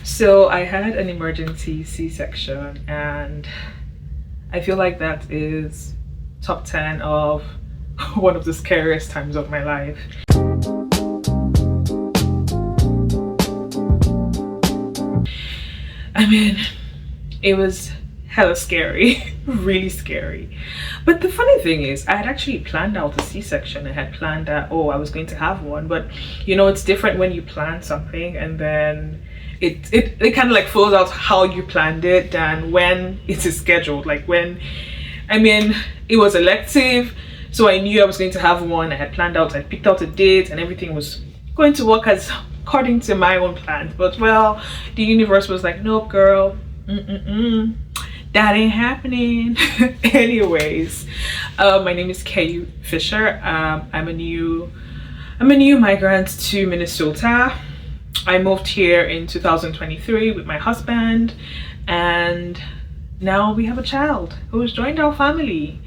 So I had an emergency C-section, and I feel like that is top 10 of one of the scariest times of my life. I mean, it was hella scary, really scary. But the funny thing is, I had actually planned out a C-section. I had planned that, oh, I was going to have one, but you know, it's different when you plan something and then it kind of like flows out how you planned it than when it is scheduled. Like when, I mean, it was elective, so I knew I was going to have one. I had planned out, I picked out a date, and everything was going to work as according to my own plans. But well, the universe was like, nope, girl, that ain't happening. Anyways, my name is Kay Fisher. I'm a new migrant to Minnesota. I moved here in 2023 with my husband, and now we have a child who's joined our family.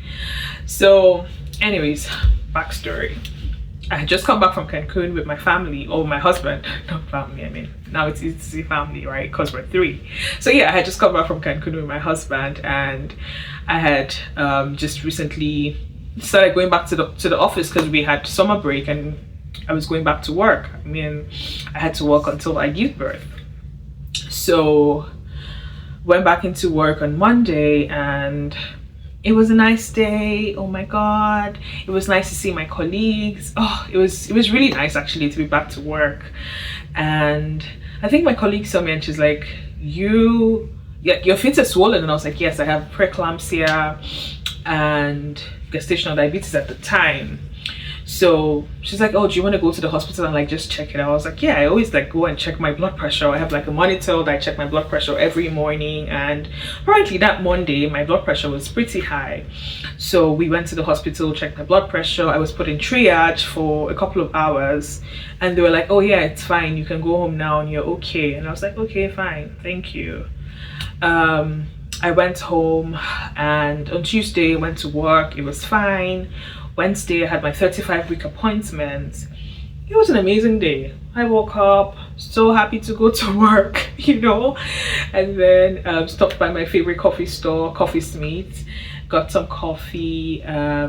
So anyways, backstory. I had just come back from Cancun with my family, or my husband, not family, I mean, now it's easy to say family, right? Because we're three. So yeah, I had just come back from Cancun with my husband, and I had just recently started going back to the office because we had summer break and I was going back to work. I mean, I had to work until I gave birth. So went back into work on Monday, and it was a nice day. Oh my god, it was nice to see my colleagues. Oh, it was really nice actually to be back to work. And I think my colleague saw me and she's like, your feet are swollen. And I was like, yes, I have pre-eclampsia and gestational diabetes at the time. So she's like, oh, do you want to go to the hospital and like just check it out? I was like, yeah, I always like go and check my blood pressure. I have like a monitor that I check my blood pressure every morning, and apparently that Monday my blood pressure was pretty high. So we went to the hospital, checked my blood pressure. I was put in triage for a couple of hours, and they were like, oh yeah, it's fine, you can go home now and you're okay. And I was like, okay, fine, thank you. I went home, and on Tuesday went to work. It was fine. Wednesday I had my 35-week appointment. It was an amazing day. I woke up so happy to go to work, you know, and then stopped by my favorite coffee store, Coffee Smith, got some coffee. I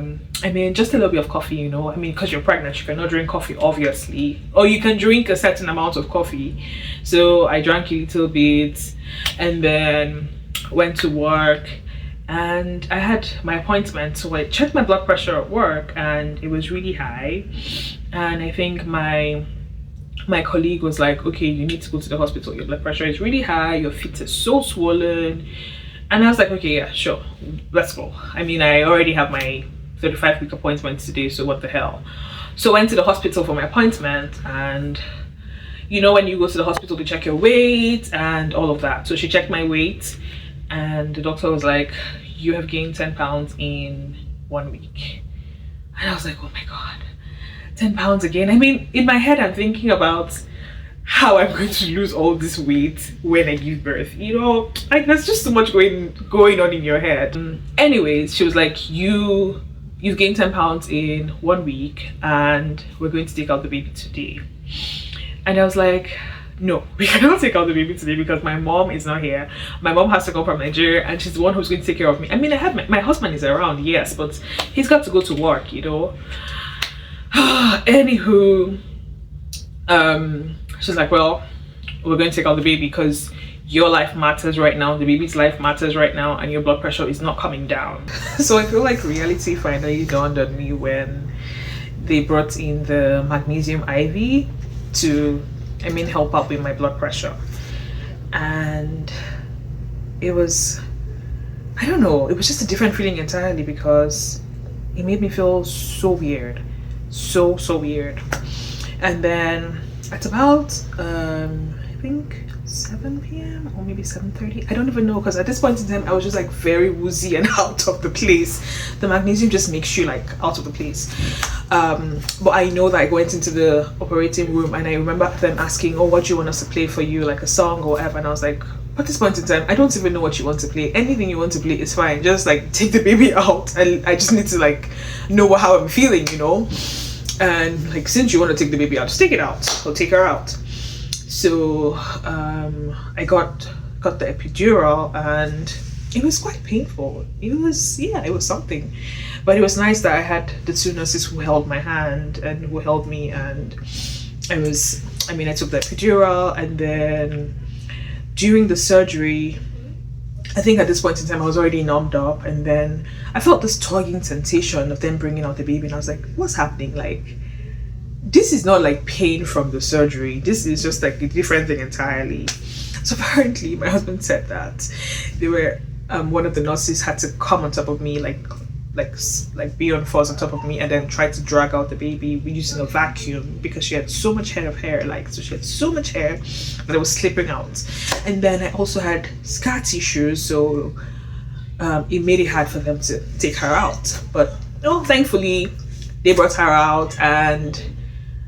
mean, just a little bit of coffee, you know. I mean, because you're pregnant, you cannot drink coffee, obviously, or you can drink a certain amount of coffee. So I drank a little bit and then went to work. And I had my appointment, so I checked my blood pressure at work and it was really high. And I think my colleague was like, okay, you need to go to the hospital, your blood pressure is really high, your feet are so swollen. And I was like, okay, yeah, sure, let's go. I mean, I already have my 35-week appointment today, so what the hell. So I went to the hospital for my appointment, and you know when you go to the hospital to check your weight and all of that. So she checked my weight, and the doctor was like, you have gained 10 pounds in 1 week. And I was like, oh my god, 10 pounds again. I mean, in my head I'm thinking about how I'm going to lose all this weight when I give birth, you know, like there's just so much going on in your head. Anyways, she was like, you've gained 10 pounds in 1 week and we're going to take out the baby today. And I was like, no, we cannot take out the baby today because my mom is not here. My mom has to come from Nigeria and she's the one who's going to take care of me. I mean, I have my husband is around, yes, but he's got to go to work, you know. Anywho, she's like, well, we're going to take out the baby because your life matters right now, the baby's life matters right now, and your blood pressure is not coming down. So I feel like reality finally dawned on me when they brought in the magnesium IV to, I mean, help out with my blood pressure. And it was, I don't know, it was just a different feeling entirely because it made me feel so weird, so weird. And then at about I think 7 p.m. or maybe 7:30, I don't even know, because at this point in time I was just like very woozy and out of the place. The magnesium just makes you like out of the place. But I know that I went into the operating room and I remember them asking, oh, what do you want us to play for you, like a song or whatever, and I was like, at this point in time I don't even know what you want to play. Anything you want to play is fine, just like take the baby out, and I just need to like know how I'm feeling, you know. And like, since you want to take the baby out, just take it out, or take her out. So I got the epidural, and it was quite painful. It was, yeah, it was something, but it was nice that I had the two nurses who held my hand and who held me, and I took the epidural, and then during the surgery, I think at this point in time I was already numbed up, and then I felt this tugging sensation of them bringing out the baby, and I was like, what's happening? Like, this is not like pain from the surgery. This is just like a different thing entirely. So apparently my husband said that they were one of the nurses had to come on top of me, like be on force on top of me, and then try to drag out the baby using a vacuum, because she had so much head of hair, so she had so much hair that it was slipping out. And then I also had scar tissue, so it made it hard for them to take her out. But thankfully they brought her out, and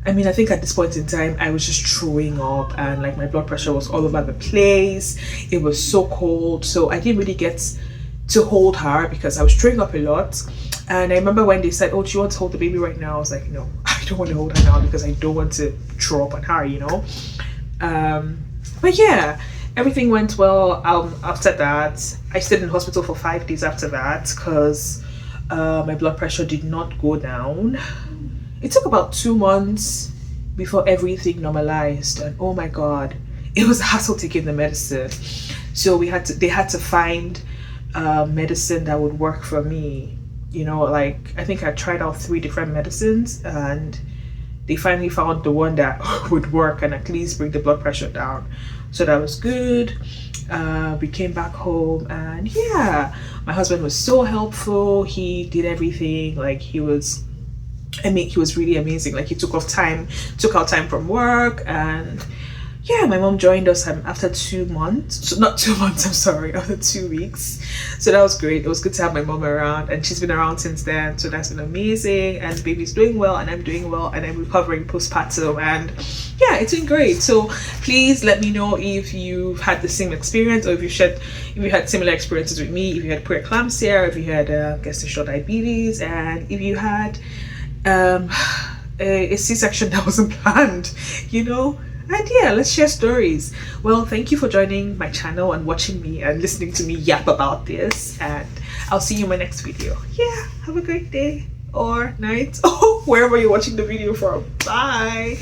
I think at this point in time I was just throwing up, and like my blood pressure was all over the place. It was so cold, so I didn't really get to hold her because I was throwing up a lot. And I remember when they said, oh, do you want to hold the baby right now? I was like, no, I don't want to hold her now because I don't want to throw up on her, but yeah, everything went well. After that, I stayed in hospital for 5 days after that, because my blood pressure did not go down. It took about 2 months before everything normalized, and oh my god, it was a hassle taking the medicine. So they had to find medicine that would work for me. Like, I think I tried out 3 different medicines, and they finally found the one that would work and at least bring the blood pressure down. So that was good. We came back home, and yeah, my husband was so helpful. He did everything. Like, he was really amazing. Like, he took out time from work, and yeah, my mom joined us after 2 months. So not 2 months, I'm sorry, after 2 weeks. So that was great. It was good to have my mom around, and she's been around since then. So that's been amazing. And the baby's doing well, and I'm doing well, and I'm recovering postpartum, and yeah, it's been great. So please let me know if you've had the same experience, or if you had similar experiences with me, if you had pre-eclampsia, or if you had gestational diabetes, and if you had a C-section that wasn't planned, and yeah, let's share stories. Well, thank you for joining my channel and watching me and listening to me yap about this, and I'll see you in my next video. Yeah, have a great day or night, wherever you're watching the video from. Bye.